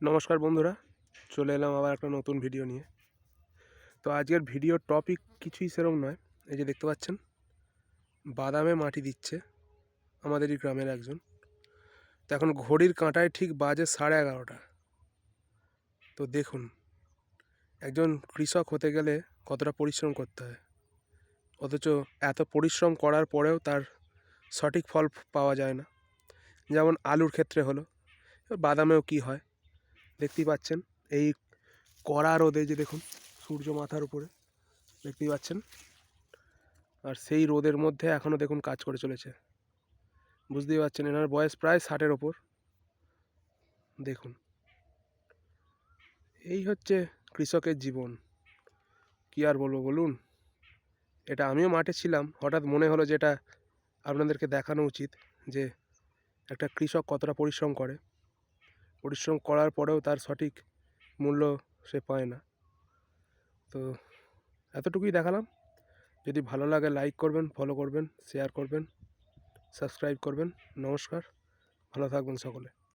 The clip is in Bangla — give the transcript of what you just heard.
নমস্কার বন্ধুরা, চলে এলাম আবার একটা নতুন ভিডিও নিয়ে। তো আজকের ভিডিওর টপিক কিছুই সেরকম নয়। এই যে দেখতে পাচ্ছেন, বাদামে মাটি দিচ্ছে আমাদেরই গ্রামের একজন। তো এখন ঘড়ির কাঁটায় ঠিক বাজে 11:30। তো দেখুন, একজন কৃষক হতে গেলে কতটা পরিশ্রম করতে হয়, অথচ এত পরিশ্রম করার পরেও তার সঠিক ফল পাওয়া যায় না। যেমন আলুর ক্ষেত্রে হলো, বাদামেও কি হয় দেখতেই পাচ্ছেন। এই কড়া রোদে যে দেখুন, সূর্য মাথার উপরে দেখতেই পাচ্ছেন, আর সেই রোদের মধ্যে এখনও দেখুন কাজ করে চলেছে। বুঝতেই পারছেন, এনার বয়স প্রায় 60-এর ওপর। দেখুন, এই হচ্ছে কৃষকের জীবন। কি আর বলবো বলুন। এটা আমিও মাঠে ছিলাম, হঠাৎ মনে হলো যে এটা আপনাদেরকে দেখানো উচিত, যে একটা কৃষক কতটা পরিশ্রম করে, পরিশ্রম করার পরেও তার সঠিক মূল্য সে পায় না। তো এতটুকুই দেখালাম। যদি ভালো লাগে লাইক করবেন, ফলো করবেন, শেয়ার করবেন, সাবস্ক্রাইব করবেন। নমস্কার, ভালো থাকবেন সকলে।